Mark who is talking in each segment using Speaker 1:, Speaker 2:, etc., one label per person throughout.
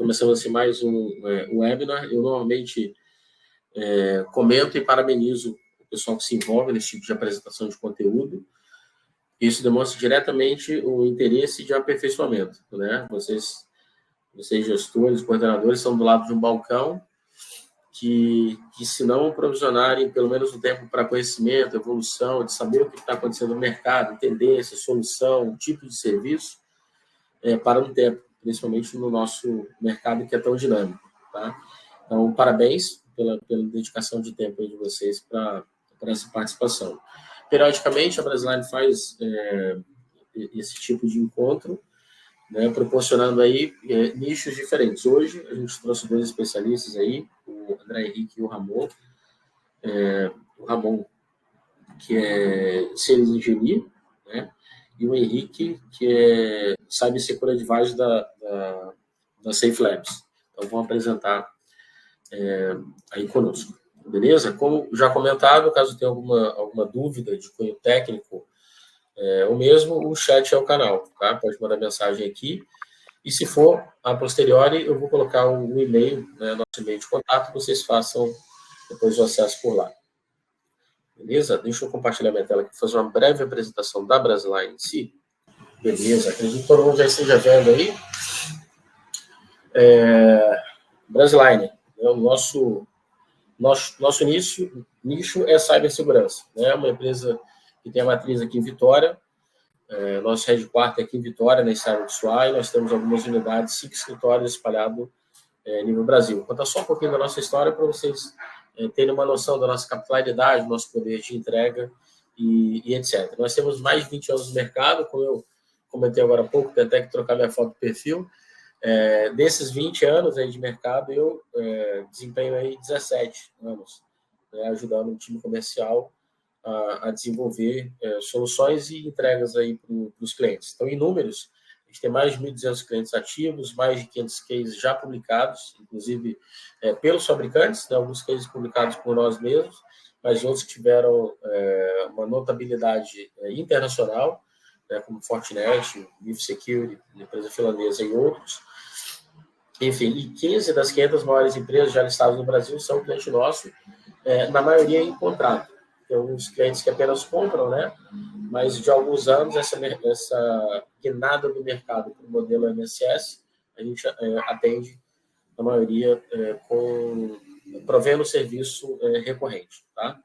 Speaker 1: começando assim mais um webinar. Eu normalmente comento e parabenizo o pessoal que se envolve nesse tipo de apresentação de conteúdo. Isso demonstra diretamente o interesse de aperfeiçoamento, né? Vocês gestores, coordenadores, estão do lado de um balcão que se não provisionarem pelo menos um tempo para conhecimento, evolução, de saber o que está acontecendo no mercado, tendência, solução, tipo de serviço, para um tempo, principalmente no nosso mercado que é tão dinâmico, tá? Então, parabéns pela dedicação de tempo aí de vocês para essa participação. Periodicamente, a Brasiline faz esse tipo de encontro, né, proporcionando aí nichos diferentes. Hoje, a gente trouxe 2 especialistas aí, o André Henrique e o Ramon. O Ramon, que é Sales Engineer, né, e o Henrique, que é Cybersecurity Advisor da Safe Labs. Então, vão apresentar aí conosco. Beleza? Como já comentado, caso tenha alguma dúvida de cunho técnico, ou mesmo o chat é o canal, tá? Pode mandar mensagem aqui. E se for, a posteriori, eu vou colocar o e-mail, né, nosso e-mail de contato, vocês façam depois o acesso por lá. Beleza? Deixa eu compartilhar minha tela aqui, fazer uma breve apresentação da Brasiline em si. Beleza? Acredito que todo mundo já esteja vendo aí. Brasiline, né, o nosso nicho é cibersegurança, né? Uma empresa que tem a matriz aqui em Vitória. Nosso headquarter é aqui em Vitória, na Estrada do Suai. Nós temos algumas unidades, 5 escritórios espalhados a nível Brasil. Vou contar só um pouquinho da nossa história para vocês terem uma noção da nossa capilaridade, do nosso poder de entrega e etc. Nós temos mais de 20 anos no mercado, como eu comentei agora há pouco, tenho até que trocar minha foto do perfil. Desses 20 anos aí de mercado, eu desempenho aí 17 anos, né, ajudando o time comercial a desenvolver soluções e entregas aí para os clientes. Então, em números, a gente tem mais de 1.200 clientes ativos, mais de 500 cases já publicados, inclusive pelos fabricantes, né, alguns cases publicados por nós mesmos, mas outros que tiveram uma notabilidade internacional, né, como Fortinet, Beef Security, empresa finlandesa e outros. Enfim, e 15 das 500 maiores empresas já listadas no Brasil são cliente nosso, na maioria em contrato. Tem alguns clientes que apenas compram, né? Mas de alguns anos, essa guinada do mercado para o modelo MSS, a gente atende, na maioria, provendo serviço recorrente, tá?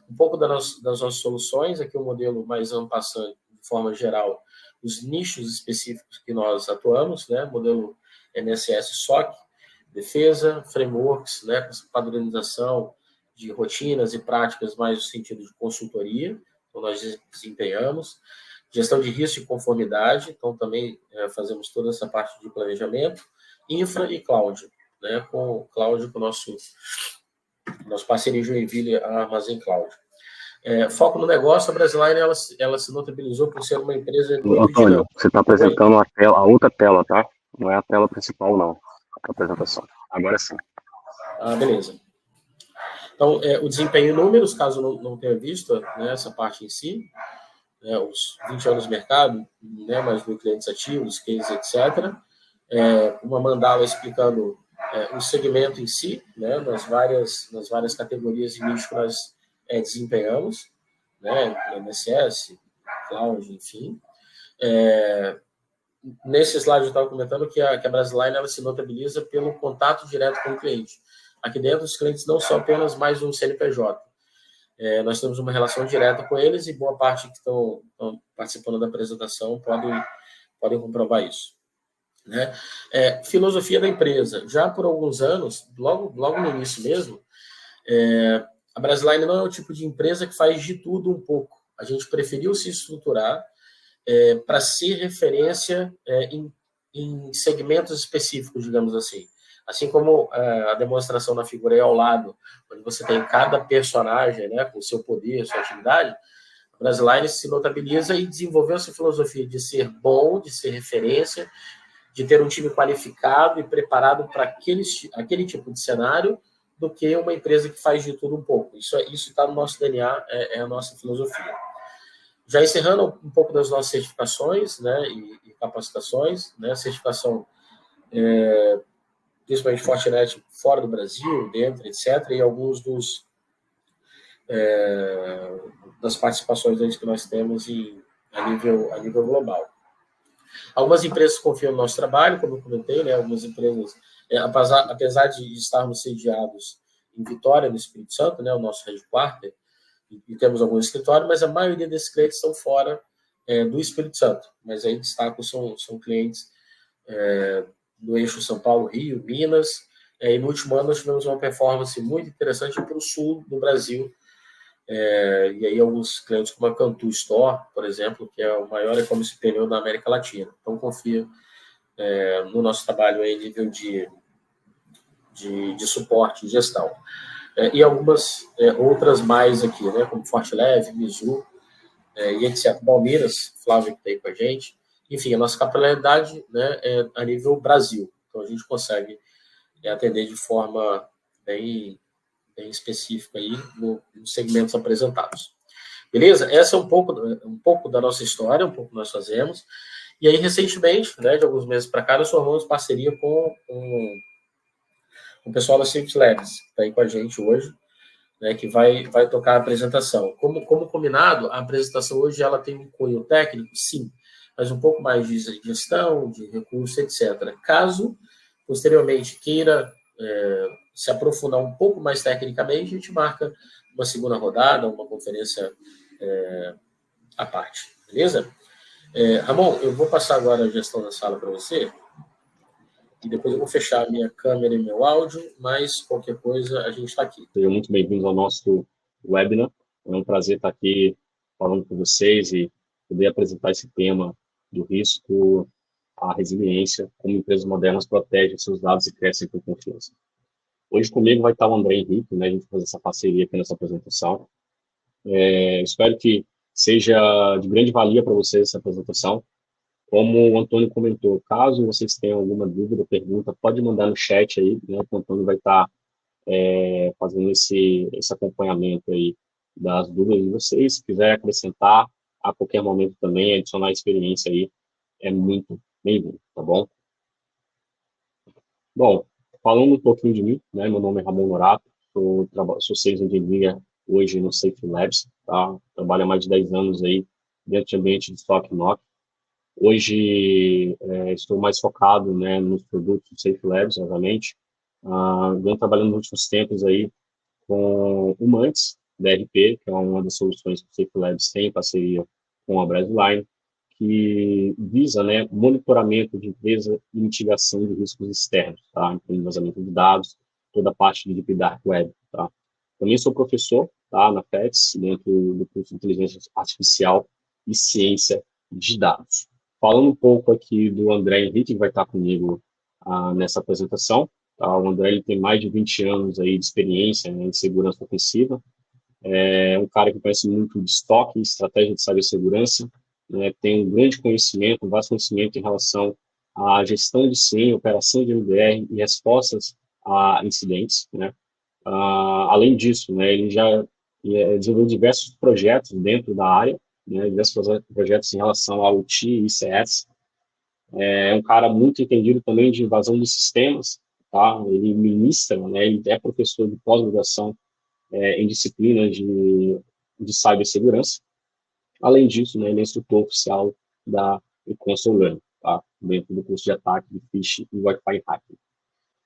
Speaker 1: Um pouco das nossas soluções, aqui o modelo mais en passant, de forma geral, os nichos específicos que nós atuamos, né? Modelo MSS SOC, defesa, frameworks, né? Com padronização de rotinas e práticas mais no sentido de consultoria, então nós desempenhamos, gestão de risco e conformidade, então também fazemos toda essa parte de planejamento, infra e cloud, né? Com o cloud, com o nosso parceiro em Joinville, a Armazém Cloud. Foco no negócio, a Brasiline, ela se notabilizou por ser uma empresa...
Speaker 2: Antônio, você está apresentando a outra tela, tá? Não é a tela principal, não, a apresentação. Agora sim.
Speaker 1: Beleza. Então, o desempenho em números, caso não tenha visto, né, essa parte em si, né, os 20 anos de mercado, né, mais de 1.000 clientes ativos, cases, etc. Uma mandala explicando o segmento em si, né, nas várias categorias de nicho que nós desempenhamos, né, MSS, Cloud, enfim. Nesse slide eu estava comentando que a Brasiline ela se notabiliza pelo contato direto com o cliente. Aqui dentro, os clientes não são apenas mais um CNPJ. Nós temos uma relação direta com eles e boa parte que estão participando da apresentação podem comprovar isso, né? Filosofia da empresa. Já por alguns anos, logo no início mesmo, a Brasiline não é o tipo de empresa que faz de tudo um pouco. A gente preferiu se estruturar para ser referência em segmentos específicos, digamos assim. Assim como a demonstração na figura aí ao lado, onde você tem cada personagem, né, com seu poder, sua atividade, a Brasiline se notabiliza e desenvolveu essa filosofia de ser bom, de ser referência, de ter um time qualificado e preparado para aquele tipo de cenário, do que uma empresa que faz de tudo um pouco. Isso está no nosso DNA, é a nossa filosofia. Já encerrando um pouco das nossas certificações, né, e capacitações, né, certificação principalmente Fortinet fora do Brasil, dentro, etc., e alguns das participações que nós temos a nível global. Algumas empresas confiam no nosso trabalho, como eu comentei, né? Algumas empresas, apesar de estarmos sediados em Vitória, no Espírito Santo, né? O nosso headquarter, e temos alguns escritórios, mas a maioria desses clientes estão fora do Espírito Santo. Mas aí destaco, são clientes do eixo São Paulo, Rio, Minas, e no último ano nós tivemos uma performance muito interessante para o sul do Brasil, e aí alguns clientes como a Cantu Store, por exemplo, que é o maior e-commerce pneu da América Latina. Então, confio no nosso trabalho em nível de suporte e gestão. E algumas outras mais aqui, né, como Fortileve, Mizu, e etc. Palmeiras, Flávio que está aí com a gente. Enfim, a nossa capilaridade, né, é a nível Brasil. Então, a gente consegue atender de forma bem específica aí nos segmentos apresentados. Beleza? Essa é um pouco da nossa história, um pouco que nós fazemos. E aí, recentemente, né, de alguns meses para cá, nós formamos parceria com o pessoal da Safe Labs, que está aí com a gente hoje, né, que vai tocar a apresentação. Como combinado, a apresentação hoje ela tem um cunho técnico, sim, mas um pouco mais de gestão, de recursos, etc. Caso, posteriormente, queira se aprofundar um pouco mais tecnicamente, a gente marca uma segunda rodada, uma conferência à parte. Beleza? Ramon, eu vou passar agora a gestão da sala para você, e depois eu vou fechar a minha câmera e meu áudio, mas qualquer coisa a gente está aqui.
Speaker 2: Sejam muito bem-vindos ao nosso webinar. É um prazer estar aqui falando com vocês e poder apresentar esse tema do risco à resiliência, como empresas modernas protegem seus dados e crescem com confiança. Hoje comigo vai estar o André Henrique, né? A gente vai fazer essa parceria aqui nessa apresentação. Espero que seja de grande valia para vocês essa apresentação. Como o Antônio comentou, caso vocês tenham alguma dúvida, pergunta, pode mandar no chat aí, né? O Antônio vai estar fazendo esse acompanhamento aí das dúvidas de vocês. Se quiser acrescentar a qualquer momento também, adicionar experiência aí, é muito bem-vindo, tá bom? Bom, falando um pouquinho de mim, né? Meu nome é Ramon Norato, sou Sales Engineer hoje no Safe Labs, tá? Trabalho há mais de 10 anos aí dentro de ambiente de Stock Knock. Hoje estou mais focado, né, nos produtos do Safe Labs, obviamente. Venho trabalhando nos últimos tempos aí com o Mantis, DRP, que é uma das soluções que o Safe Labs tem em parceria com a Brasline, que visa, né, monitoramento de empresa e mitigação de riscos externos, tá? Então, vazamento de dados, toda a parte de Deep Dark Web, tá? Também sou professor, tá, na FETS, dentro do curso de Inteligência Artificial e Ciência de Dados. Falando um pouco aqui do André Henrique, que vai estar comigo nessa apresentação. Tá? O André ele tem mais de 20 anos aí de experiência, né, em segurança ofensiva. É um cara que conhece muito de estoque, estratégia de cibersegurança, né, tem um grande conhecimento, um vasto conhecimento em relação à gestão de SIEM, operação de MDR e respostas a incidentes, né? Além disso, né, ele já desenvolveu diversos projetos dentro da área, né, diversos projetos em relação ao IoT e ICS. É um cara muito entendido também de invasão de sistemas, tá? Ele ministra, né, ele é professor de pós-graduação em disciplinas de cibersegurança. Além disso, né, ele é instrutor oficial da Console Learning, tá? Dentro do curso de ataque de phishing e Wi-Fi hacking.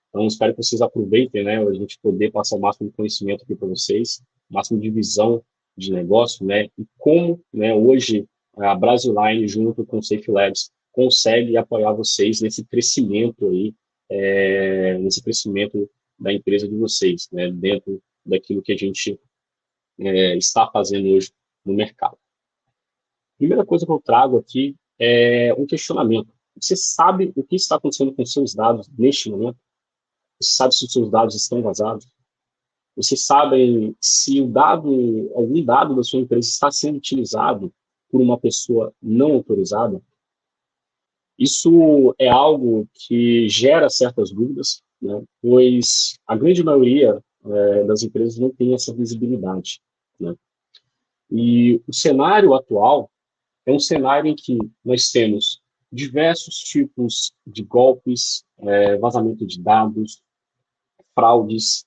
Speaker 2: Então, espero que vocês aproveitem, né, a gente poder passar o máximo de conhecimento aqui para vocês, o máximo de visão de negócio, né, e como, né, hoje a Brasline, junto com o Safe Labs, consegue apoiar vocês nesse crescimento aí, nesse crescimento da empresa de vocês, né, dentro daquilo que a gente está fazendo hoje no mercado. Primeira coisa que eu trago aqui é um questionamento. Você sabe o que está acontecendo com seus dados neste momento? Você sabe se os seus dados estão vazados? Você sabe se algum dado da sua empresa está sendo utilizado por uma pessoa não autorizada? Isso é algo que gera certas dúvidas, né? Pois a grande maioria das empresas não tem essa visibilidade, né? E o cenário atual é um cenário em que nós temos diversos tipos de golpes, vazamento de dados, fraudes,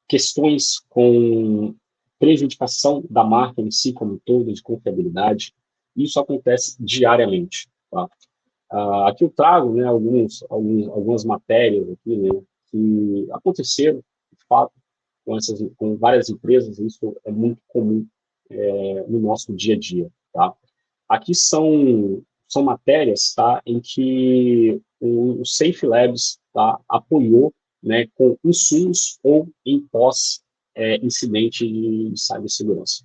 Speaker 2: questões com prejudicação da marca em si como um todo, de confiabilidade. Isso acontece diariamente. Tá? Aqui eu trago, né, algumas matérias aqui, né, que aconteceram, de fato, com várias empresas. Isso é muito comum no nosso dia a dia. Tá? Aqui são matérias, tá, em que o Safe Labs, tá, apoiou, né, com insumos ou em pós-incidente de cibersegurança.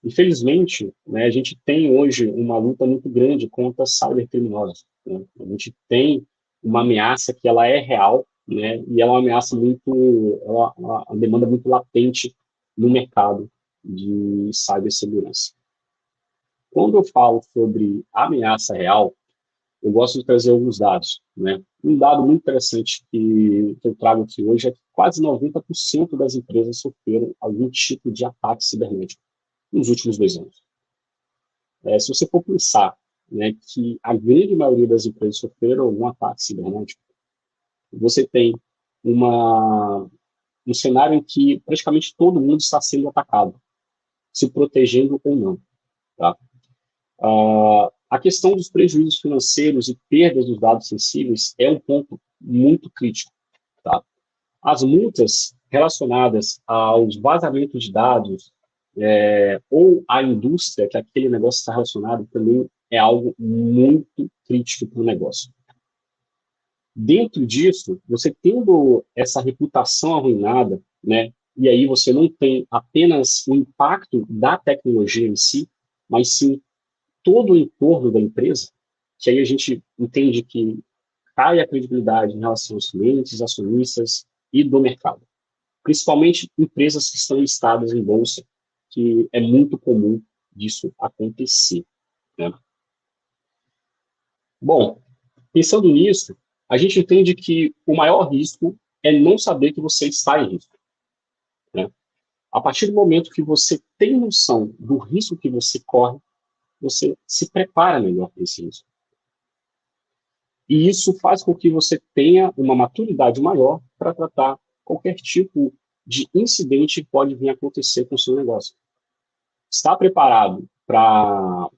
Speaker 2: Infelizmente, né, a gente tem hoje uma luta muito grande contra cybercriminosos. Né? A gente tem uma ameaça que ela é real, né, e ela é uma ameaça uma demanda muito latente no mercado de cibersegurança. Quando eu falo sobre ameaça real, eu gosto de trazer alguns dados. Né? Um dado muito interessante que eu trago aqui hoje é que quase 90% das empresas sofreram algum tipo de ataque cibernético nos últimos 2 anos. Se você for pensar, né, que a grande maioria das empresas sofreram algum ataque cibernético, você tem um cenário em que praticamente todo mundo está sendo atacado, se protegendo ou não. Tá? A questão dos prejuízos financeiros e perdas dos dados sensíveis é um ponto muito crítico. Tá? As multas relacionadas aos vazamentos de dados ou à indústria que aquele negócio está relacionado também é algo muito crítico para o negócio. Dentro disso, você tendo essa reputação arruinada, né, e aí você não tem apenas o impacto da tecnologia em si, mas sim todo o entorno da empresa, que aí a gente entende que cai a credibilidade em relação aos clientes, acionistas e do mercado. Principalmente empresas que estão listadas em bolsa, que é muito comum disso acontecer. Né? Bom, pensando nisso, a gente entende que o maior risco é não saber que você está em risco. Né? A partir do momento que você tem noção do risco que você corre, você se prepara melhor para esse risco. E isso faz com que você tenha uma maturidade maior para tratar qualquer tipo de incidente que pode vir a acontecer com o seu negócio. Estar preparado para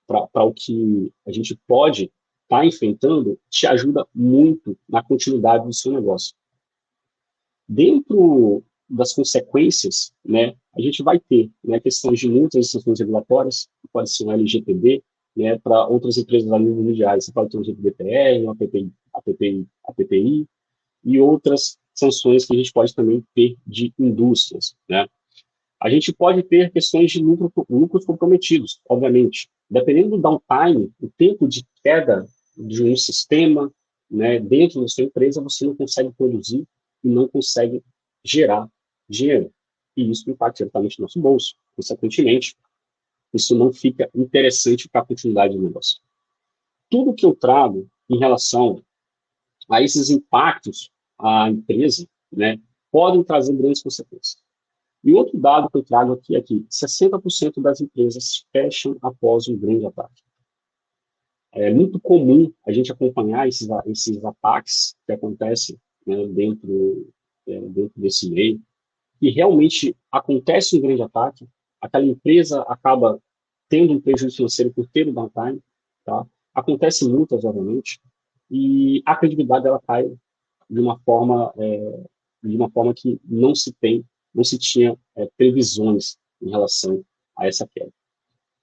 Speaker 2: o que a gente pode estar enfrentando te ajuda muito na continuidade do seu negócio. Dentro das consequências, né, a gente vai ter, né, questões de multas e sanções regulatórias, que pode ser um LGPD, né, para outras empresas a nível mundial. Você pode ter um GDPR, um APPI e outras sanções que a gente pode também ter de indústrias. Né? A gente pode ter questões de lucros comprometidos, obviamente. Dependendo do downtime, o tempo de queda de um sistema, né, dentro da sua empresa, você não consegue produzir e não consegue gerar dinheiro. E isso impacta diretamente no nosso bolso. Consequentemente, isso não fica interessante para a continuidade do negócio. Tudo que eu trago em relação a esses impactos à empresa, né, podem trazer grandes consequências. E outro dado que eu trago aqui é que 60% das empresas fecham após um grande ataque. É muito comum a gente acompanhar esses ataques que acontecem, né, dentro desse meio, e realmente acontece um grande ataque, aquela empresa acaba tendo um prejuízo financeiro por ter o downtime, tá? Acontece multas, obviamente, e a credibilidade dela cai de uma forma que não se tinha previsões em relação a essa queda.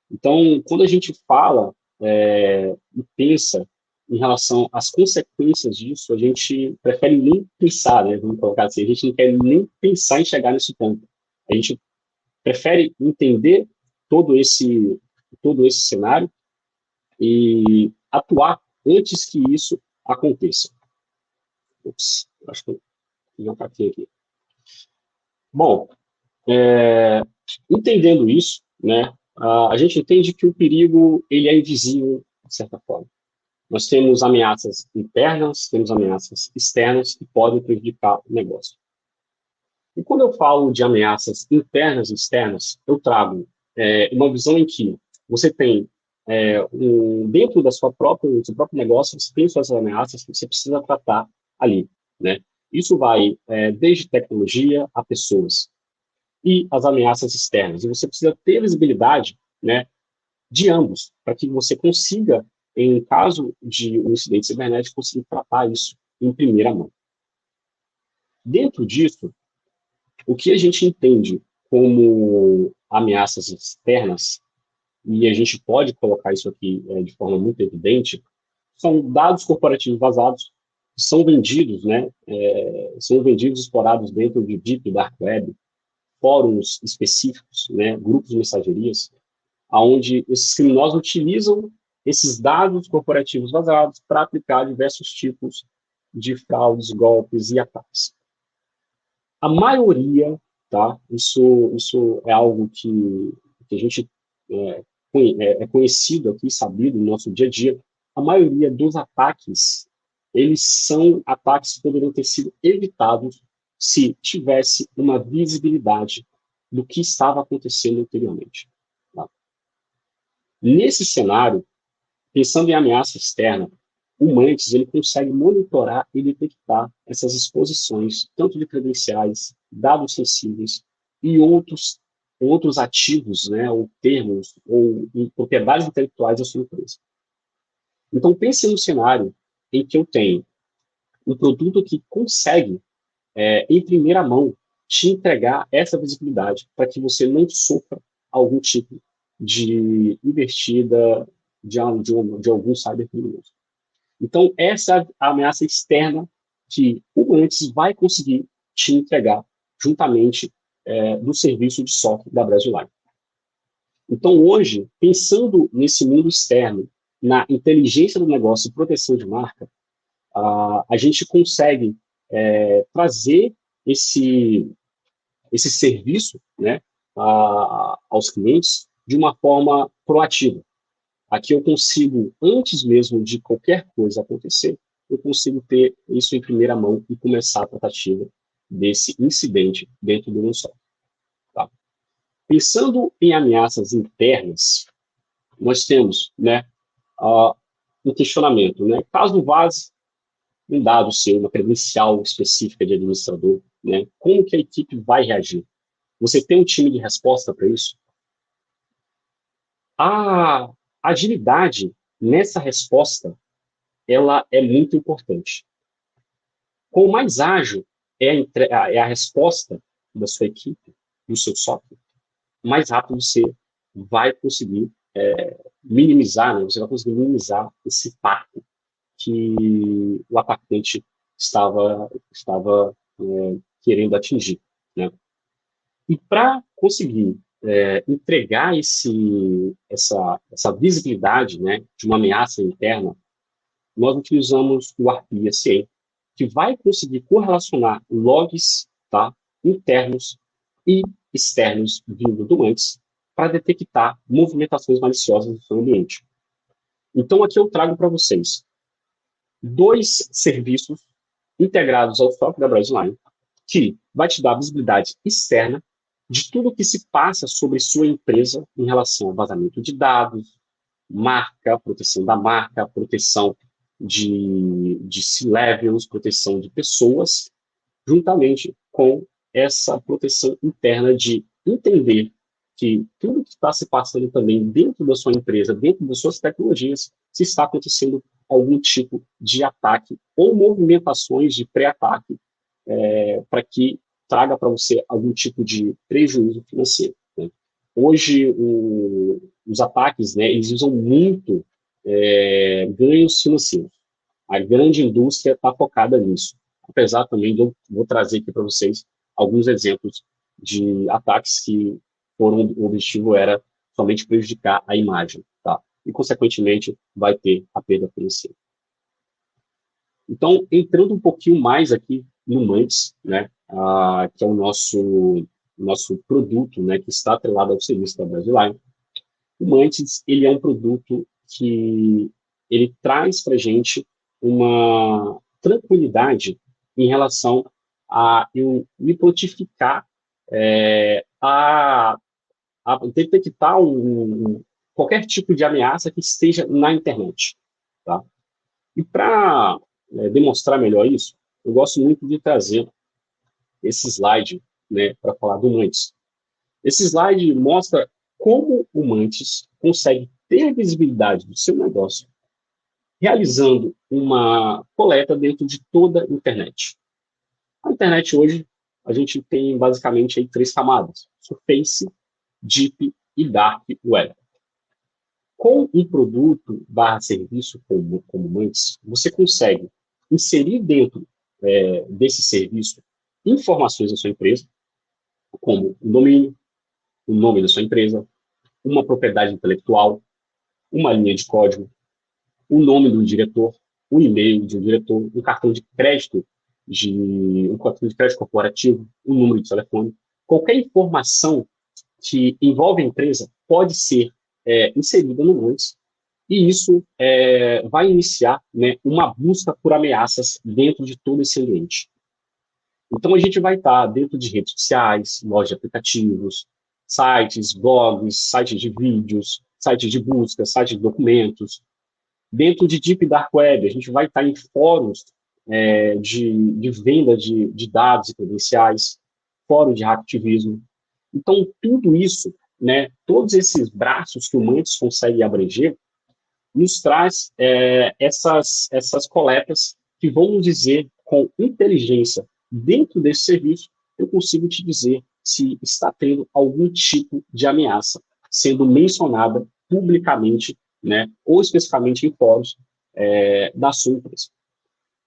Speaker 2: Então, quando a gente fala e pensa em relação às consequências disso, a gente prefere nem pensar, né? Vamos colocar assim, a gente não quer nem pensar em chegar nesse ponto. A gente prefere entender todo esse cenário e atuar antes que isso aconteça. Ups, acho que eu não catei aqui. Bom, entendendo isso, né, a gente entende que o perigo ele é invisível, de certa forma. Nós temos ameaças internas, temos ameaças externas que podem prejudicar o negócio. E quando eu falo de ameaças internas e externas, eu trago uma visão em que você tem dentro do seu próprio negócio, você tem suas ameaças que você precisa tratar ali, né? Isso vai desde tecnologia a pessoas e as ameaças externas. E você precisa ter visibilidade, né, de ambos, para que você consiga, em caso de um incidente cibernético, conseguir tratar isso em primeira mão. Dentro disso, o que a gente entende como ameaças externas, e a gente pode colocar isso aqui de forma muito evidente, são dados corporativos vazados, que são vendidos, né, são vendidos e explorados dentro de Deep Dark Web, fóruns específicos, né, grupos de mensagerias, onde esses criminosos utilizam esses dados corporativos vazados para aplicar diversos tipos de fraudes, golpes e ataques. A maioria, tá? Isso é algo que a gente é conhecido aqui, sabido no nosso dia a dia. A maioria dos ataques, eles são ataques que poderiam ter sido evitados se tivesse uma visibilidade do que estava acontecendo anteriormente. Tá? Nesse cenário, pensando em ameaça externa, o Mantis ele consegue monitorar e detectar essas exposições, tanto de credenciais, dados sensíveis e outros ativos, né, ou termos, ou propriedades intelectuais da sua empresa. Então, pense no cenário em que eu tenho um produto que consegue, em primeira mão, te entregar essa visibilidade para que você não sofra algum tipo de investida de algum cybercriminoso. Então, essa é a ameaça externa que o Mantis vai conseguir te entregar juntamente no serviço de SOC da Brasileira. Então, hoje, pensando nesse mundo externo, na inteligência do negócio e proteção de marca, a gente consegue trazer esse serviço, né, aos clientes de uma forma proativa. Aqui eu consigo, antes mesmo de qualquer coisa acontecer, eu consigo ter isso em primeira mão e começar a tratativa desse incidente dentro do meu SOC. Tá? Pensando em ameaças internas, nós temos, né, um questionamento. Né? Caso vaze um dado seu, uma credencial específica de administrador, né, como que a equipe vai reagir? Você tem um time de resposta para isso? A agilidade nessa resposta, ela é muito importante. Quanto mais ágil é a resposta da sua equipe, do seu software, mais rápido você vai conseguir minimizar, né? Você vai conseguir minimizar esse impacto que o atacante estava querendo atingir, né? E para conseguir entregar essa visibilidade, né, de uma ameaça interna, nós utilizamos o ARP-ICA, que vai conseguir correlacionar logs, tá, internos e externos vindo do Mantis para detectar movimentações maliciosas no seu ambiente. Então, aqui eu trago para vocês 2 serviços integrados ao SOC da Brightline, que vai te dar visibilidade externa de tudo o que se passa sobre sua empresa em relação ao vazamento de dados, marca, proteção da marca, proteção de C-levels, proteção de pessoas, juntamente com essa proteção interna de entender que tudo que está se passando também dentro da sua empresa, dentro das suas tecnologias, se está acontecendo algum tipo de ataque ou movimentações de pré-ataque para que traga para você algum tipo de prejuízo financeiro. Né? Hoje, os ataques, né, eles usam muito ganhos financeiros. A grande indústria está focada nisso. Apesar também de eu vou trazer aqui para vocês alguns exemplos de ataques que o objetivo era somente prejudicar a imagem, tá? E, consequentemente, vai ter a perda financeira. Então, entrando um pouquinho mais aqui no Mantis, né, que é o nosso produto, né, que está atrelado ao serviço da Brasileira. O Mantis, ele é um produto que ele traz para a gente uma tranquilidade em relação a eu me prontificar a detectar qualquer tipo de ameaça que esteja na internet. Tá? E para demonstrar melhor isso, eu gosto muito de trazer esse slide, né, para falar do Mantis. Esse slide mostra como o Mantis consegue ter visibilidade do seu negócio realizando uma coleta dentro de toda a internet. A internet hoje, a gente tem basicamente aí 3 camadas: Surface, Deep e Dark Web. Com um produto /serviço como o Mantis, você consegue inserir dentro desse serviço informações da sua empresa, como o domínio, o nome da sua empresa, uma propriedade intelectual, uma linha de código, o nome do diretor, o e-mail de um diretor, um cartão de crédito corporativo, o número de telefone. Qualquer informação que envolve a empresa pode ser inserida no Mantis, e isso vai iniciar, né, uma busca por ameaças dentro de todo esse ambiente. Então, a gente vai estar dentro de redes sociais, lojas de aplicativos, sites, blogs, sites de vídeos, sites de busca, sites de documentos. Dentro de Deep Dark Web, a gente vai estar em fóruns de venda de dados e credenciais, fórum de hacktivismo. Então, tudo isso, né, todos esses braços que o Mantis consegue abranger, nos traz essas coletas que vão nos dizer, com inteligência, dentro desse serviço, eu consigo te dizer se está tendo algum tipo de ameaça sendo mencionada publicamente, né, ou especificamente em fóruns da sua empresa.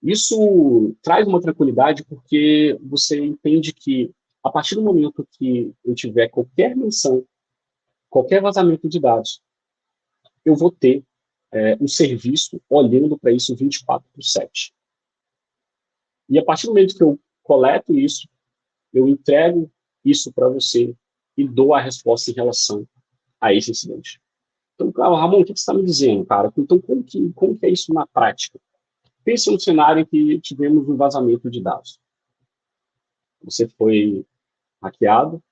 Speaker 2: Isso traz uma tranquilidade porque você entende que, a partir do momento que eu tiver qualquer menção, qualquer vazamento de dados, eu vou ter um serviço olhando para isso 24/7. E a partir do momento que eu coleto isso, eu entrego isso para você e dou a resposta em relação a esse incidente. Então, Ramon, o que você está me dizendo, cara? Então, como que é isso na prática? Pense no cenário em que tivemos um vazamento de dados. Você foi hackeado,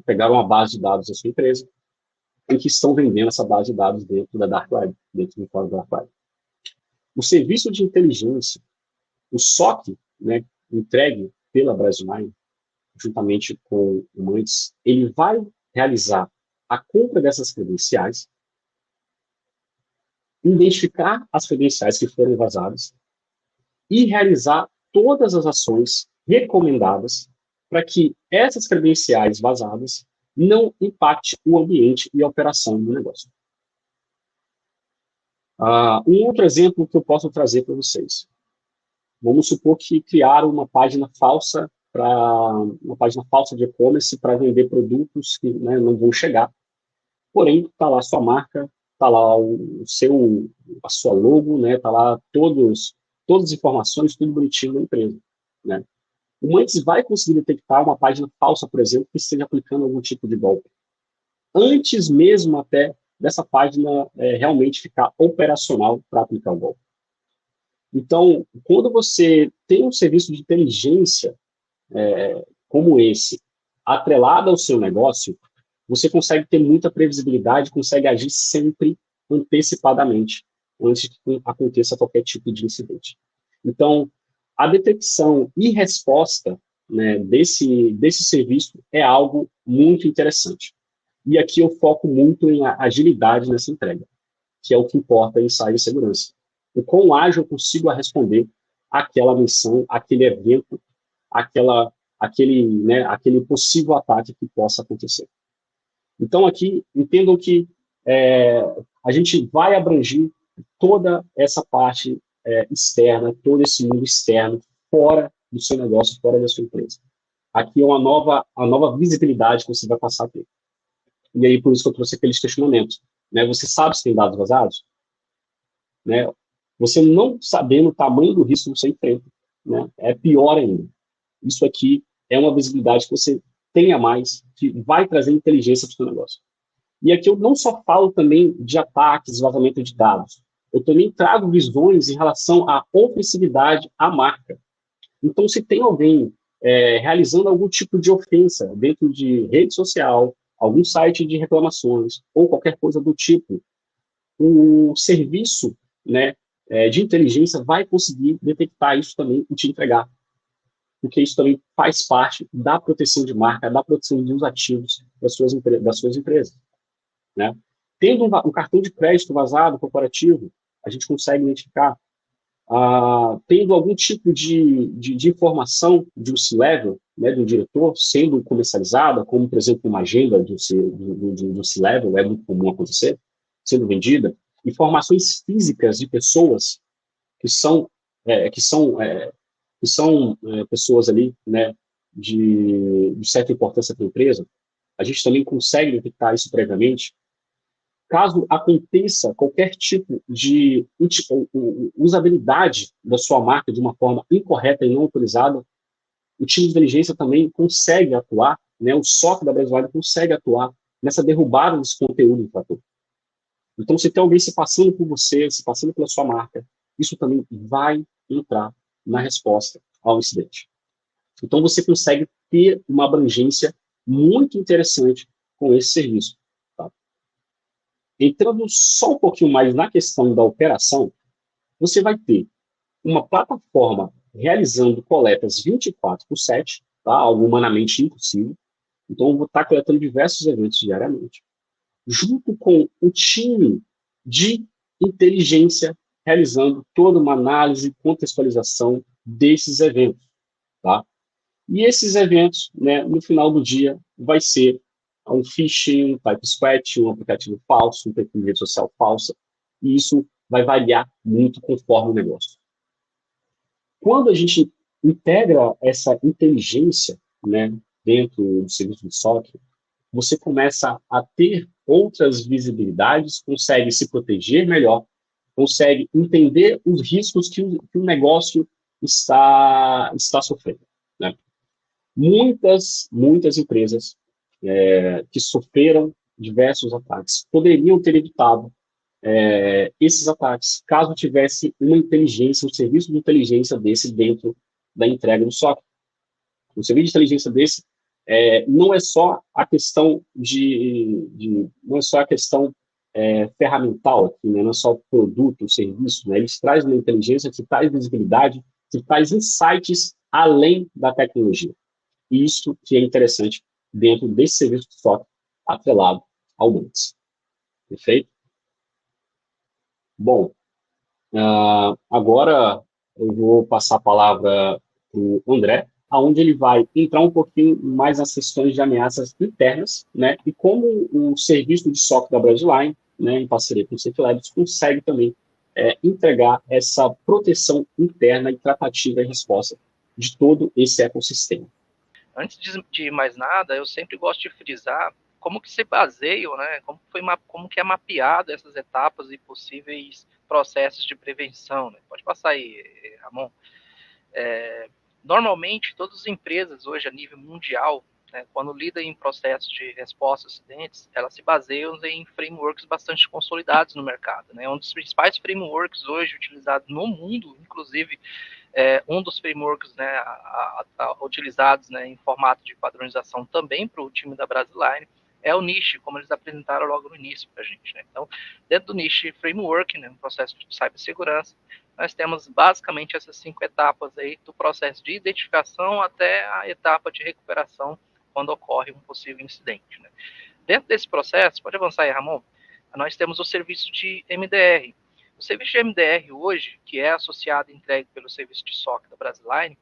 Speaker 2: pegaram uma base de dados da sua empresa, em que estão vendendo essa base de dados dentro da Dark Web, dentro do fórum da Dark Web. O serviço de inteligência, o SOC, né, entregue pela Brasilline, juntamente com o Mantis, ele vai realizar a compra dessas credenciais, identificar as credenciais que foram vazadas e realizar todas as ações recomendadas para que essas credenciais vazadas não impacte o ambiente e a operação do negócio. Um outro exemplo que eu posso trazer para vocês. Vamos supor que criaram uma página falsa de e-commerce para vender produtos que, né, não vão chegar. Porém, está lá a sua marca, está lá a sua logo, né, está lá todas as informações, tudo bonitinho da empresa, né? O Mantis vai conseguir detectar uma página falsa, por exemplo, que esteja aplicando algum tipo de golpe, antes mesmo até dessa página realmente ficar operacional para aplicar o golpe. Então, quando você tem um serviço de inteligência como esse, atrelado ao seu negócio, você consegue ter muita previsibilidade, consegue agir sempre antecipadamente, antes que aconteça qualquer tipo de incidente. Então, a detecção e resposta, né, desse serviço é algo muito interessante. E aqui eu foco muito em agilidade nessa entrega, que é o que importa em cibersegurança. O quão ágil eu consigo responder àquela missão, aquele evento, aquele possível ataque que possa acontecer. Então, aqui, entendam que a gente vai abranger toda essa parte externa, todo esse mundo externo, fora do seu negócio, fora da sua empresa. Aqui é a nova visibilidade que você vai passar a ter. E aí, por isso que eu trouxe aqueles questionamentos. Né? Você sabe se tem dados vazados? Né? Você não sabendo o tamanho do risco que você enfrenta, né? É pior ainda. Isso aqui é uma visibilidade que você tenha mais, que vai trazer inteligência para o seu negócio. E aqui eu não só falo também de ataques, vazamento de dados. Eu também trago visões em relação à ofensividade à marca. Então, se tem alguém realizando algum tipo de ofensa dentro de rede social, algum site de reclamações ou qualquer coisa do tipo, o serviço, né, de inteligência vai conseguir detectar isso também e te entregar, porque isso também faz parte da proteção de marca, da proteção dos ativos das suas empresas, né? Tendo um cartão de crédito vazado corporativo, a gente consegue identificar. Tendo algum tipo de informação de um C-Level, né, do diretor, sendo comercializada, como, por exemplo, uma agenda do C-Level, é muito comum acontecer, sendo vendida, informações físicas de pessoas que são, é, que são, é, que são pessoas ali, né, de certa importância para a empresa, a gente também consegue detectar isso previamente. Caso aconteça qualquer tipo de usabilidade da sua marca de uma forma incorreta e não autorizada, o time de inteligência também consegue atuar, né, o SOC da Brasileira consegue atuar nessa derrubada desse conteúdo infrator. Então, se tem alguém se passando por você, se passando pela sua marca, isso também vai entrar na resposta ao incidente. Então, você consegue ter uma abrangência muito interessante com esse serviço. Tá? Entrando só um pouquinho mais na questão da operação, você vai ter uma plataforma realizando coletas 24/7, tá? Algo humanamente impossível. Então, eu vou estar coletando diversos eventos diariamente, junto com o time de inteligência realizando toda uma análise e contextualização desses eventos. Tá? E esses eventos, né, no final do dia, vai ser um phishing, um type squat, um aplicativo falso, um perfil de rede social falsa, e isso vai variar muito conforme o negócio. Quando a gente integra essa inteligência, né, dentro do serviço de SOC, você começa a ter outras visibilidades, consegue se proteger melhor, consegue entender os riscos que o negócio está sofrendo, né? Muitas empresas que sofreram diversos ataques poderiam ter evitado esses ataques caso tivesse uma inteligência, um serviço de inteligência desse dentro da entrega do SOC. Um serviço de inteligência desse não é só a questão não é só a questão ferramental aqui, né? Não é só o produto, o serviço, né? Eles trazem uma inteligência que traz visibilidade, que traz insights além da tecnologia. E isso que é interessante dentro desse serviço de SOC atrelado ao Mantis. Perfeito? Bom, agora eu vou passar a palavra para o André, aonde ele vai entrar um pouquinho mais nas questões de ameaças internas, né, e como o serviço de SOC da Bradline, né, em parceria com o Safe Labs, consegue também entregar essa proteção interna e tratativa e resposta de todo esse ecossistema.
Speaker 3: Antes de mais nada, eu sempre gosto de frisar como que se baseiam, né? Como que é mapeado essas etapas e possíveis processos de prevenção, né? Pode passar aí, Ramon. Normalmente, todas as empresas hoje a nível mundial, né, quando lidam em processos de resposta a acidentes, elas se baseiam em frameworks bastante consolidados no mercado, né? Um dos principais frameworks hoje utilizados no mundo, inclusive um dos frameworks, né, utilizados, né, em formato de padronização também para o time da Brasiline, é o NIST, como eles apresentaram logo no início para a gente. Né? Então, dentro do NIST Framework, né, um processo de cibersegurança, nós temos basicamente essas 5 etapas aí, do processo de identificação até a etapa de recuperação, quando ocorre um possível incidente. Né? Dentro desse processo, pode avançar aí, Ramon, nós temos o serviço de MDR. O serviço de MDR hoje, que é associado e entregue pelo serviço de SOC da Brasiline,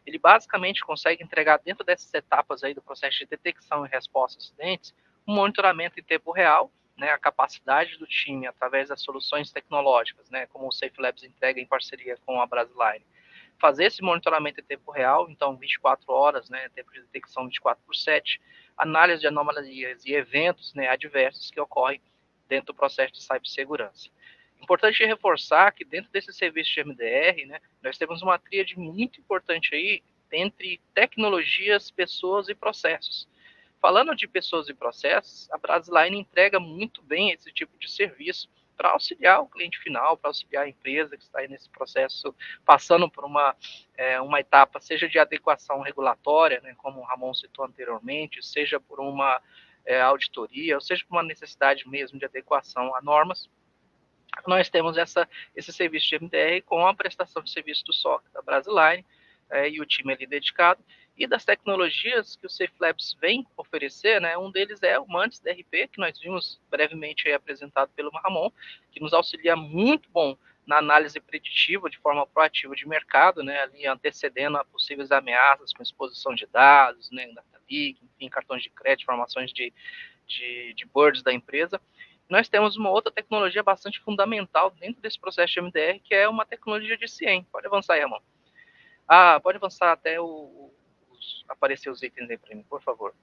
Speaker 3: ele basicamente consegue entregar dentro dessas etapas aí do processo de detecção e resposta a acidentes, um monitoramento em tempo real, né, a capacidade do time através das soluções tecnológicas, né, como o Safe Labs entrega em parceria com a Brasiline, fazer esse monitoramento em tempo real, então 24 horas, né, tempo de detecção 24/7, análise de anomalias e eventos, né, adversos que ocorrem dentro do processo de cibersegurança. Importante reforçar que dentro desse serviço de MDR, né, nós temos uma tríade muito importante aí entre tecnologias, pessoas e processos. Falando de pessoas e processos, a Brasiline entrega muito bem esse tipo de serviço para auxiliar o cliente final, para auxiliar a empresa que está aí nesse processo, passando por uma etapa, seja de adequação regulatória, né, como o Ramon citou anteriormente, seja por uma auditoria, ou seja, por uma necessidade mesmo de adequação a normas, nós temos esse serviço de MDR com a prestação de serviço do SOC da Brasiline, e o time ali dedicado, e das tecnologias que o Safe Labs vem oferecer, né, um deles é o Mantis DRP, que nós vimos brevemente apresentado pelo Ramon, que nos auxilia muito bom na análise preditiva, de forma proativa de mercado, né, ali antecedendo a possíveis ameaças com exposição de dados, né, data leak, enfim, cartões de crédito, informações de boards da empresa. Nós temos uma outra tecnologia bastante fundamental dentro desse processo de MDR, que é uma tecnologia de CIEM. Pode avançar aí, Ramon. Pode avançar até aparecer os itens aí para mim, por favor.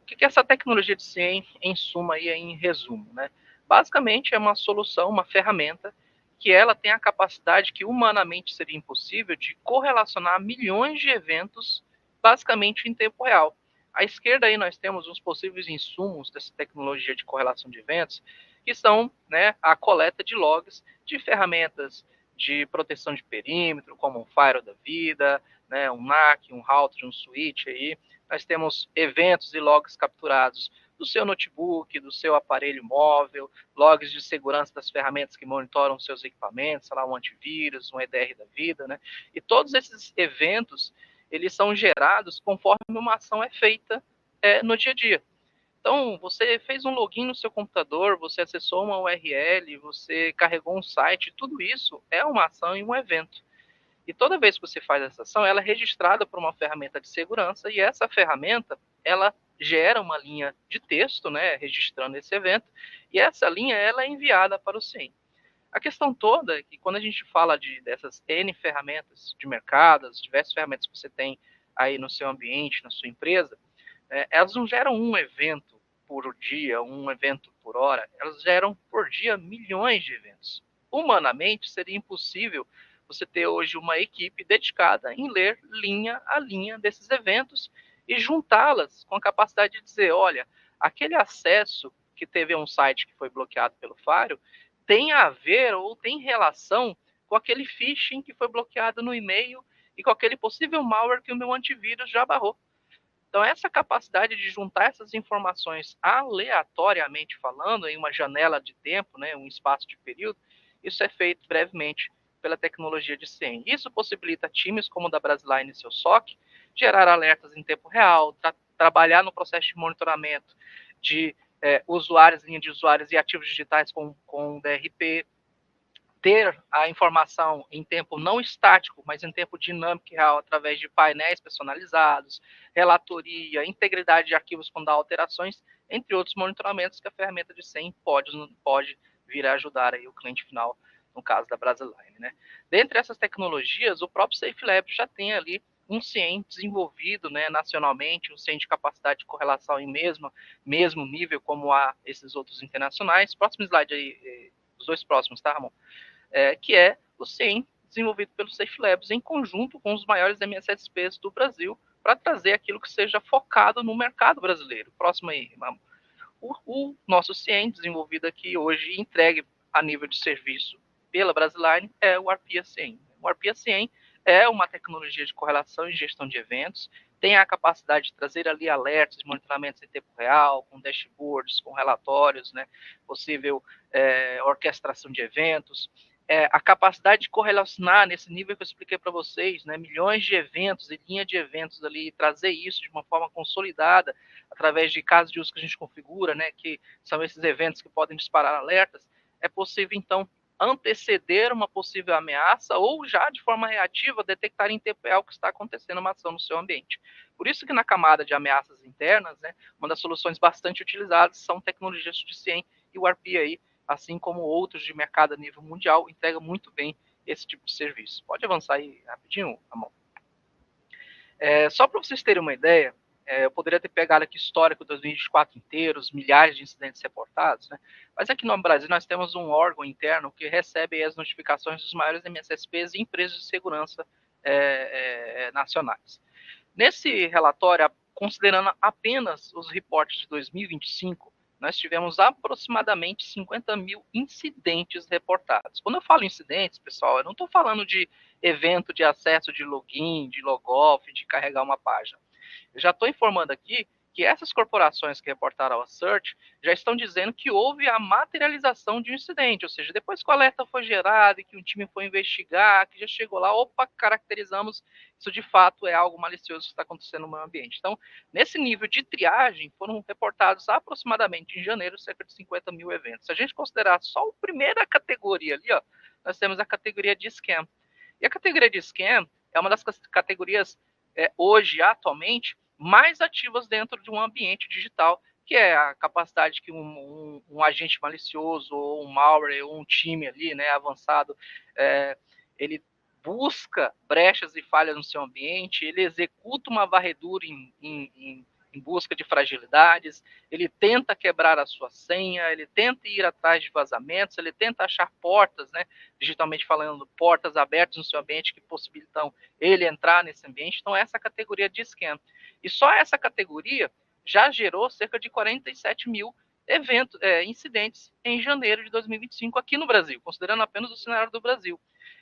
Speaker 3: O que é essa tecnologia de CIEM, em suma e em resumo, né? Basicamente é uma solução, uma ferramenta que ela tem a capacidade que humanamente seria impossível de correlacionar milhões de eventos basicamente em tempo real. À esquerda aí nós temos os possíveis insumos dessa tecnologia de correlação de eventos, que são, né, a coleta de logs de ferramentas de proteção de perímetro, como um firewall da vida, né, um NAC, um router, um switch aí. Nós temos eventos e logs capturados do seu notebook, do seu aparelho móvel, logs de segurança das ferramentas que monitoram seus equipamentos, sei lá, um antivírus, um EDR da vida, né? E todos esses eventos, eles são gerados conforme uma ação é feita no dia a dia. Então, você fez um login no seu computador, você acessou uma URL, você carregou um site, tudo isso é uma ação e um evento. E toda vez que você faz essa ação, ela é registrada por uma ferramenta de segurança, e essa ferramenta, ela gera uma linha de texto, né, registrando esse evento, e essa linha ela é enviada para o CIEM. A questão toda é que quando a gente fala dessas N ferramentas de mercado, as diversas ferramentas que você tem aí no seu ambiente, na sua empresa, elas não geram um evento por dia, um evento por hora, elas geram por dia milhões de eventos. Humanamente, seria impossível você ter hoje uma equipe dedicada em ler linha a linha desses eventos e juntá-las com a capacidade de dizer, olha, aquele acesso que teve a um site que foi bloqueado pelo Firewall tem a ver ou tem relação com aquele phishing que foi bloqueado no e-mail e com aquele possível malware que o meu antivírus já barrou. Então, essa capacidade de juntar essas informações aleatoriamente falando, em uma janela de tempo, né, um espaço de período, isso é feito brevemente pela tecnologia de CIEM. Isso possibilita times como o da Brasiline e seu SOC gerar alertas em tempo real, trabalhar no processo de monitoramento de usuários, linha de usuários e ativos digitais com DRP, ter a informação em tempo não estático, mas em tempo dinâmico e real, através de painéis personalizados, relatoria, integridade de arquivos quando há alterações, entre outros monitoramentos que a ferramenta de CIEM pode vir a ajudar aí o cliente final, no caso da Brasiline, né? Dentre essas tecnologias, o próprio Safe Labs já tem ali um CIEM desenvolvido, né, nacionalmente, um CIEM de capacidade de correlação em mesmo nível como há esses outros internacionais. Próximo slide aí, os dois próximos, tá, Ramon? Que é o CIEM desenvolvido pelo Safe Labs em conjunto com os maiores MSSPs do Brasil para trazer aquilo que seja focado no mercado brasileiro. Próximo aí, Ramon. O nosso CIEM desenvolvido aqui hoje e entregue a nível de serviço pela Brasiline é o Arpia CIEM. O Arpia CIEM é uma tecnologia de correlação e gestão de eventos, tem a capacidade de trazer ali alertas, monitoramentos em tempo real, com dashboards, com relatórios, né, possível orquestração de eventos, a capacidade de correlacionar nesse nível que eu expliquei para vocês, né, milhões de eventos e linha de eventos ali, e trazer isso de uma forma consolidada através de casos de uso que a gente configura, né, que são esses eventos que podem disparar alertas, é possível, então, anteceder uma possível ameaça ou já de forma reativa detectar em tempo real o que está acontecendo uma ação no seu ambiente. Por isso que na camada de ameaças internas, né, uma das soluções bastante utilizadas são tecnologias de CIEM, e o ARPI aí, assim como outros de mercado a nível mundial, entrega muito bem esse tipo de serviço. Pode avançar aí rapidinho, Ramon? Só para vocês terem uma ideia, eu poderia ter pegado aqui histórico 2024 inteiro, os milhares de incidentes reportados, né? Mas aqui no Brasil nós temos um órgão interno que recebe as notificações dos maiores MSSPs e empresas de segurança nacionais. Nesse relatório, considerando apenas os reportes de 2025, nós tivemos aproximadamente 50 mil incidentes reportados. Quando eu falo incidentes, pessoal, eu não estou falando de evento de acesso de login, de logoff, de carregar uma página. Eu já estou informando aqui que essas corporações que reportaram ao Assert já estão dizendo que houve a materialização de um incidente, ou seja, depois que o alerta foi gerado e que um time foi investigar, que já chegou lá, opa, caracterizamos, isso de fato é algo malicioso que está acontecendo no meio ambiente. Então, nesse nível de triagem, foram reportados aproximadamente em janeiro cerca de 50 mil eventos. Se a gente considerar só a primeira categoria ali, ó, nós temos a categoria de scam. E a categoria de scam é uma das categorias, hoje, atualmente, mais ativas dentro de um ambiente digital, que é a capacidade que um agente malicioso, ou um malware, ou um time ali, né, avançado, ele busca brechas e falhas no seu ambiente, ele executa uma varredura em busca de fragilidades, ele tenta quebrar a sua senha, ele tenta ir atrás de vazamentos, ele tenta achar portas, né, digitalmente falando, portas abertas no seu ambiente que possibilitam ele entrar nesse ambiente. Então, essa é a categoria de scam. E só essa categoria já gerou cerca de 47 mil incidentes em janeiro de 2025 aqui no Brasil, considerando apenas o cenário do Brasil.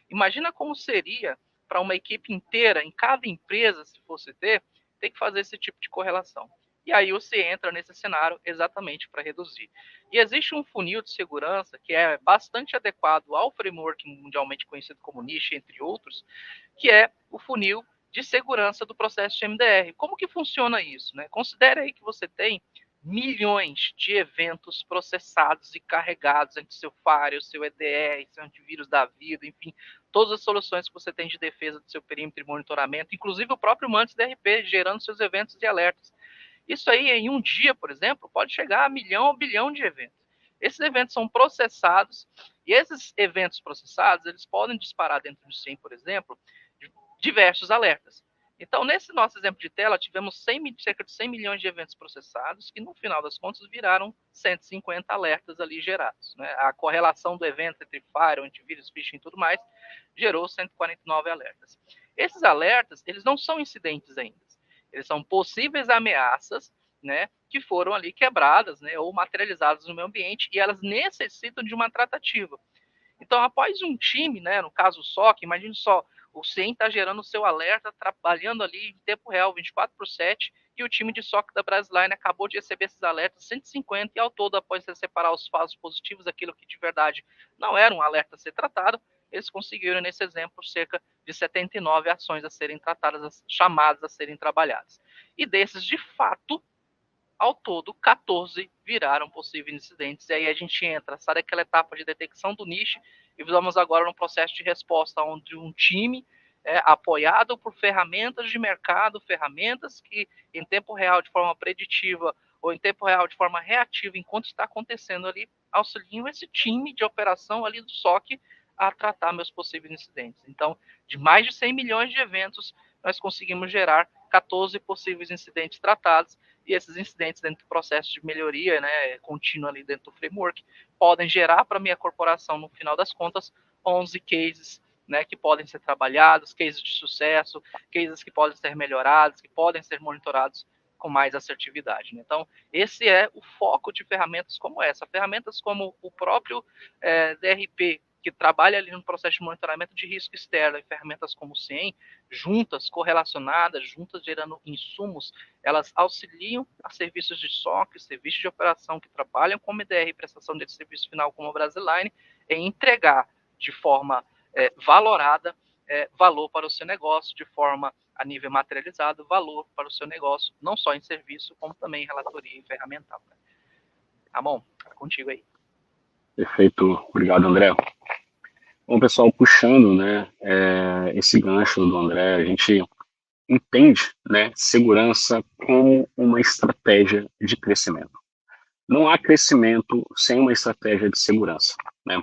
Speaker 3: Imagina como seria para uma equipe inteira, em cada empresa, se fosse ter que fazer esse tipo de correlação. E aí você entra nesse cenário exatamente para reduzir. E existe um funil de segurança que é bastante adequado ao framework mundialmente conhecido como NIST, entre outros, que é o funil de segurança do processo de MDR. Como que funciona isso, né? Considere aí que você tem milhões de eventos processados e carregados entre seu firewall, seu EDR, seu antivírus da vida, enfim, todas as soluções que você tem de defesa do seu perímetro e monitoramento, inclusive o próprio Mantis DRP, gerando seus eventos e alertas. Isso aí, em um dia, por exemplo, pode chegar a 1 milhão ou 1 bilhão de eventos. Esses eventos são processados, e esses eventos processados, eles podem disparar dentro do SIEM, por exemplo, diversos alertas. Então, nesse nosso exemplo de tela, tivemos cerca de 100 milhões de eventos processados, que no final das contas viraram 150 alertas ali gerados, né? A correlação do evento entre firewall, antivírus, phishing e tudo mais, gerou 149 alertas. Esses alertas, eles não são incidentes ainda. Eles são possíveis ameaças, né, que foram ali quebradas, né, ou materializadas no meio ambiente, e elas necessitam de uma tratativa. Então, após um time, né, no caso o SOC, imagine só, o CIEM está gerando o seu alerta, trabalhando ali em tempo real, 24/7, e o time de SOC da Brasline acabou de receber esses alertas, 150, e ao todo, após separar os falsos positivos, aquilo que de verdade não era um alerta a ser tratado, eles conseguiram, nesse exemplo, cerca de 79 ações a serem tratadas, chamadas a serem trabalhadas. E desses, de fato, ao todo, 14 viraram possíveis incidentes. E aí a gente entra, sai daquela etapa de detecção do nicho e vamos agora no processo de resposta, onde um time apoiado por ferramentas de mercado, ferramentas que em tempo real, de forma preditiva, ou em tempo real, de forma reativa, enquanto está acontecendo ali, auxiliam esse time de operação ali do SOC a tratar meus possíveis incidentes. Então, de mais de 100 milhões de eventos, nós conseguimos gerar 14 possíveis incidentes tratados, e esses incidentes dentro do processo de melhoria, né, contínua ali dentro do framework, podem gerar para a minha corporação, no final das contas, 11 cases, né, que podem ser trabalhados, cases de sucesso, cases que podem ser melhorados, que podem ser monitorados com mais assertividade. Né? Então, esse é o foco de ferramentas como essa. Ferramentas como o próprio DRP, que trabalha ali no processo de monitoramento de risco externo, e ferramentas como o CIEM, juntas, correlacionadas, juntas gerando insumos, elas auxiliam a serviços de SOC, serviços de operação que trabalham com MDR e prestação de serviço final como a Brasline, em entregar de forma valorada valor para o seu negócio, de forma a nível materializado, valor para o seu negócio, não só em serviço, como também em relatoria e ferramental. Né? Ramon, contigo aí.
Speaker 2: Perfeito, obrigado, André. Bom, pessoal, puxando, né, esse gancho do André, a gente entende, né, segurança como uma estratégia de crescimento. Não há crescimento sem uma estratégia de segurança, né?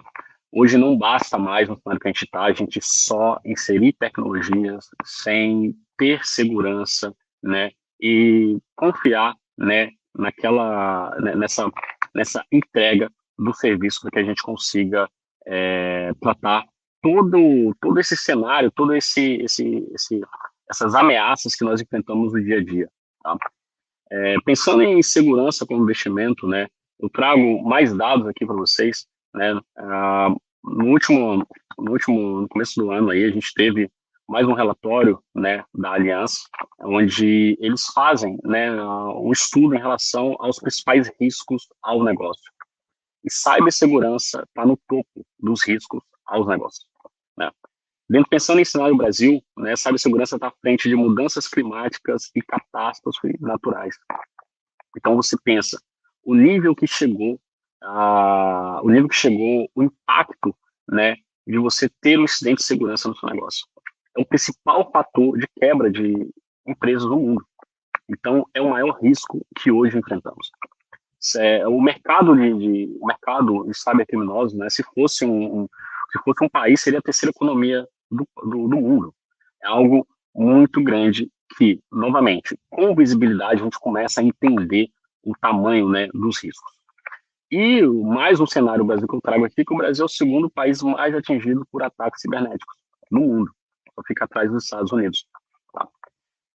Speaker 2: Hoje não basta mais, no cenário que a gente está, a gente só inserir tecnologias sem ter segurança, né, e confiar, né, nessa entrega do serviço para que a gente consiga tratar todo esse cenário, essas ameaças que nós enfrentamos no dia a dia. Tá? Pensando em segurança como investimento, né, eu trago mais dados aqui para vocês. Né, no começo do ano aí, a gente teve mais um relatório, né, da Aliança, onde eles fazem, né, um estudo em relação aos principais riscos ao negócio. E cibersegurança está no topo dos riscos aos negócios, né? Pensando em cenário Brasil, né, cibersegurança está à frente de mudanças climáticas e catástrofes naturais. Então você pensa, o nível que chegou, o impacto, né, de você ter um incidente de segurança no seu negócio. É o principal fator de quebra de empresas no mundo. Então é o maior risco que hoje enfrentamos. O mercado de cybercriminosos, né, se fosse um país, seria a terceira economia do mundo. É algo muito grande que, novamente, com visibilidade, a gente começa a entender o tamanho, né, dos riscos. E mais um cenário Brasil que eu trago aqui, que o Brasil é o segundo país mais atingido por ataques cibernéticos no mundo. Só fica atrás dos Estados Unidos. Tá?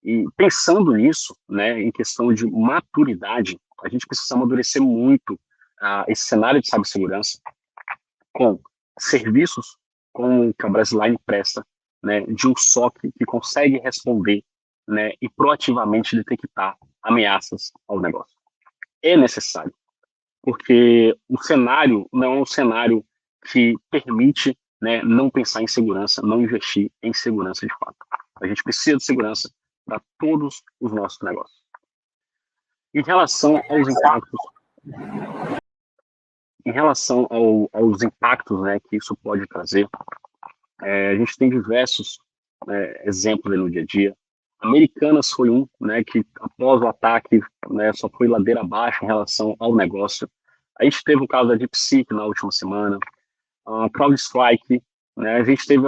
Speaker 2: E pensando nisso, né, em questão de maturidade, a gente precisa amadurecer muito esse cenário de cibersegurança com serviços como que a Brasiline presta, né, de um SOC que consegue responder, né, e proativamente detectar ameaças ao negócio. É necessário, porque o cenário não é um cenário que permite, né, não pensar em segurança, não investir em segurança de fato. A gente precisa de segurança para todos os nossos negócios. Em relação aos impactos, né, que isso pode trazer, a gente tem diversos exemplos no dia a dia. Americanas foi um, né, que após o ataque, né, só foi ladeira abaixo em relação ao negócio. A gente teve o caso da DeepSeek na última semana, a CrowdStrike, né, a gente teve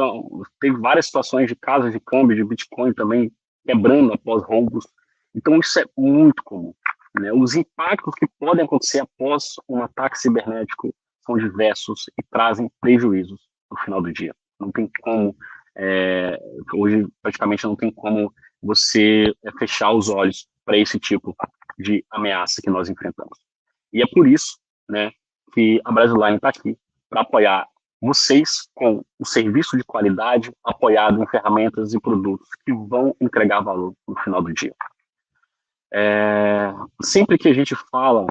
Speaker 2: várias situações de casas de câmbio de Bitcoin também quebrando após roubos. Então isso é muito comum. Né? Os impactos que podem acontecer após um ataque cibernético são diversos e trazem prejuízos no final do dia. Não tem como, hoje praticamente não tem como você fechar os olhos para esse tipo de ameaça que nós enfrentamos. E é por isso, né, que a Brasiline está aqui para apoiar vocês com um serviço de qualidade apoiado em ferramentas e produtos que vão entregar valor no final do dia. Sempre que a gente fala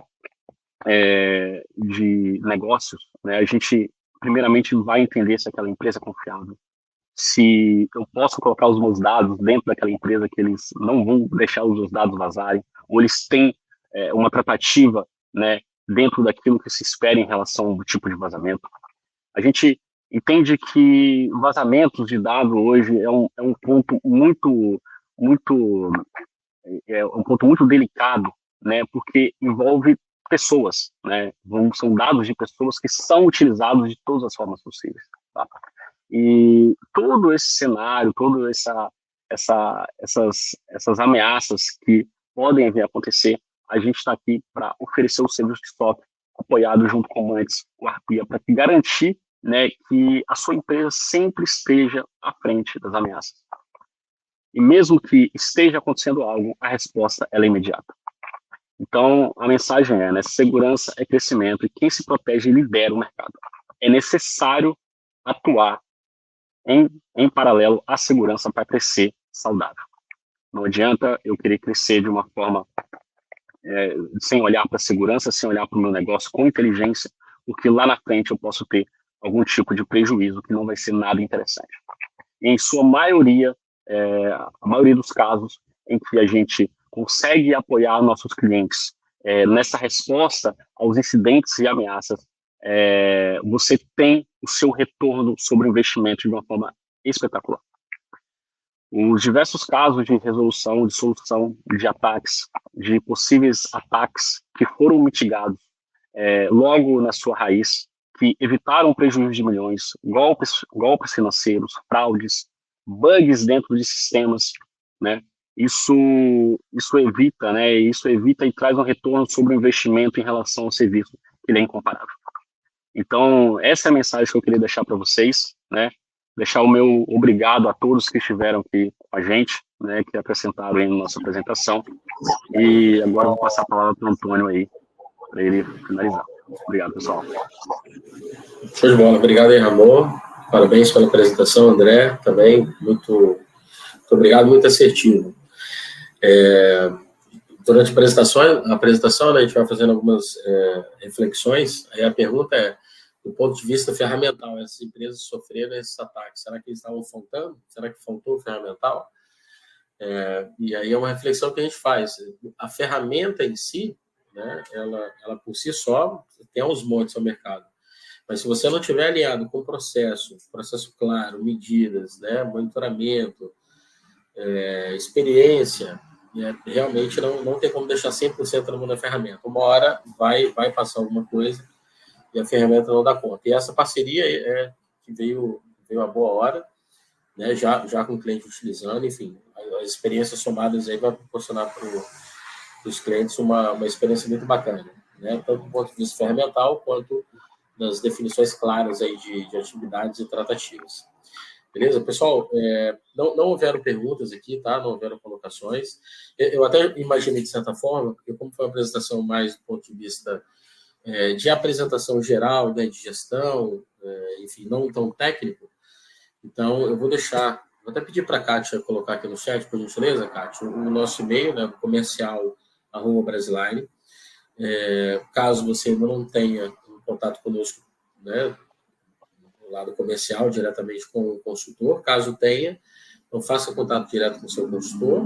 Speaker 2: de negócios, né, a gente primeiramente vai entender se aquela empresa é confiável, se eu posso colocar os meus dados dentro daquela empresa, que eles não vão deixar os meus dados vazarem, ou eles têm uma tratativa, né, dentro daquilo que se espera em relação ao tipo de vazamento. A gente entende que vazamentos de dados hoje é um ponto muito delicado, né, porque envolve pessoas, né, são dados de pessoas que são utilizados de todas as formas possíveis. Tá? E todo esse cenário, todas essas ameaças que podem vir a acontecer, a gente está aqui para oferecer o serviço de SOC apoiado junto com o Mantis, o Arpia, para garantir, né, que a sua empresa sempre esteja à frente das ameaças. E mesmo que esteja acontecendo algo, a resposta ela é imediata. Então, a mensagem é, né, segurança é crescimento e quem se protege lidera o mercado. É necessário atuar em paralelo à segurança para crescer saudável. Não adianta eu querer crescer de uma forma sem olhar para a segurança, sem olhar para o meu negócio com inteligência, porque lá na frente eu posso ter algum tipo de prejuízo que não vai ser nada interessante. E em sua maioria, a maioria dos casos em que a gente consegue apoiar nossos clientes nessa resposta aos incidentes e ameaças, você tem o seu retorno sobre o investimento de uma forma espetacular. Os diversos casos de resolução, de solução de ataques, de possíveis ataques que foram mitigados logo na sua raiz, que evitaram prejuízo de milhões, golpes financeiros, fraudes, bugs dentro de sistemas, né? Isso evita, né? Isso evita e traz um retorno sobre o investimento em relação ao serviço, que ele é incomparável. Então, essa é a mensagem que eu queria deixar para vocês, né? Deixar o meu obrigado a todos que estiveram aqui com a gente, né? Que acrescentaram aí na nossa apresentação. E agora eu vou passar a palavra para o Antônio aí, para ele finalizar. Obrigado, pessoal.
Speaker 1: Show de bola. Obrigado aí, Ramon. Parabéns pela apresentação, André, também, muito obrigado, muito assertivo. Durante a apresentação, né, a gente vai fazendo algumas reflexões, aí a pergunta é, do ponto de vista ferramental, essas empresas sofreram esses ataques, será que eles estavam faltando? Será que faltou o ferramental? E aí é uma reflexão que a gente faz. A ferramenta em si, né, ela por si só tem uns montes ao mercado. Mas se você não tiver alinhado com o processo claro, medidas, né, monitoramento, experiência, realmente não tem como deixar 100% na mão da ferramenta. Uma hora vai passar alguma coisa e a ferramenta não dá conta. E essa parceria que veio a boa hora, né, já com o cliente utilizando, enfim, as experiências somadas aí vai proporcionar para os clientes uma experiência muito bacana, né, tanto do ponto de vista ferramental quanto das definições claras aí de atividades e tratativas. Beleza? Pessoal, não houveram perguntas aqui, tá? Não houveram colocações. Eu até imaginei, de certa forma, porque como foi uma apresentação mais do ponto de vista de apresentação geral, né, de gestão, enfim, não tão técnico, então eu vou até pedir para a Kátia colocar aqui no chat, por gentileza, Kátia, o nosso e-mail, né, comercial@brasiline. Caso você ainda não tenha contato conosco, né, do lado comercial, diretamente com o consultor. Caso tenha, então faça contato direto com o seu consultor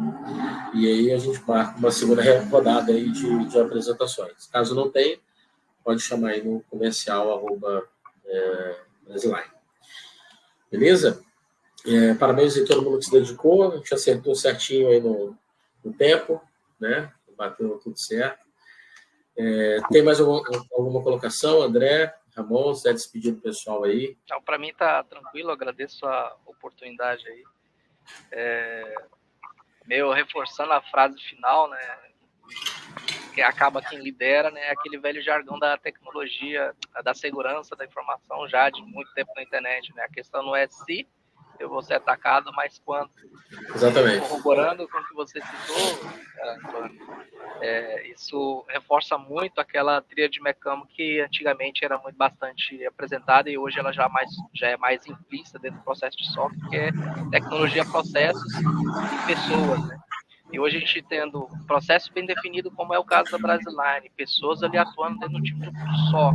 Speaker 1: e aí a gente marca uma segunda rodada aí de apresentações. Caso não tenha, pode chamar aí no comercial@brasiline. Beleza? Parabéns a todo mundo que se dedicou, a gente acertou certinho aí no tempo, né? Bateu tudo certo. Tem mais alguma colocação, André, Ramon, você é despedido pessoal aí?
Speaker 3: Então, para mim está tranquilo, agradeço a oportunidade aí. Reforçando a frase final, né? Que acaba quem lidera, né? Aquele velho jargão da tecnologia, da segurança da informação já de muito tempo na internet, né? A questão não é se eu vou ser atacado, mas quando.
Speaker 1: Exatamente.
Speaker 3: Corroborando com o que você citou, Antônio, isso reforça muito aquela tríade MECAMO que antigamente era bastante apresentada e hoje ela já é mais implícita dentro do processo de software, que é tecnologia, processos e pessoas, né? E hoje a gente tendo processo bem definido, como é o caso da Brasiline, pessoas ali atuando dentro do time só,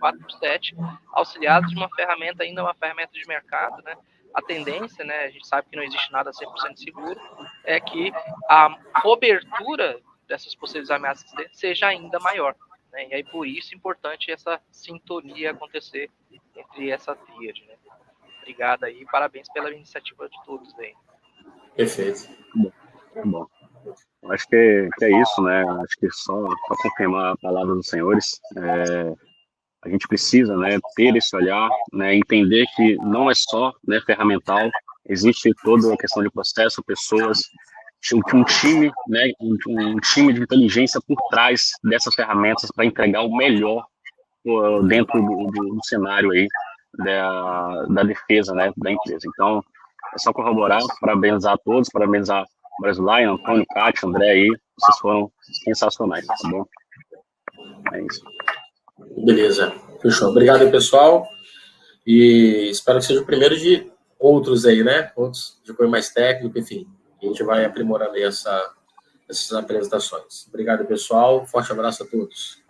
Speaker 3: 24/7, auxiliados de uma ferramenta, ainda uma ferramenta de mercado, né? A tendência, né, a gente sabe que não existe nada 100% seguro, é que a cobertura dessas possíveis ameaças seja ainda maior, né? E aí por isso é importante essa sintonia acontecer entre essa tríade, né? Obrigado aí, parabéns pela iniciativa de todos aí.
Speaker 1: Perfeito.
Speaker 2: Bom. Acho que é isso, né? Acho que só confirmar a palavra dos senhores, a gente precisa, né, ter esse olhar, né, entender que não é só, né, ferramental, existe toda a questão de processo, pessoas, um time, né, um time de inteligência por trás dessas ferramentas para entregar o melhor dentro do cenário aí da defesa, né, da empresa. Então, é só corroborar, parabenizar a todos, parabenizar Brasiline, Antônio, Kátia, André aí, vocês foram sensacionais, tá bom? É isso.
Speaker 1: Beleza, fechou. Obrigado, pessoal, e espero que seja o primeiro de outros aí, né? Outros de cunho mais técnico, enfim, a gente vai aprimorando aí essas apresentações. Obrigado, pessoal, forte abraço a todos.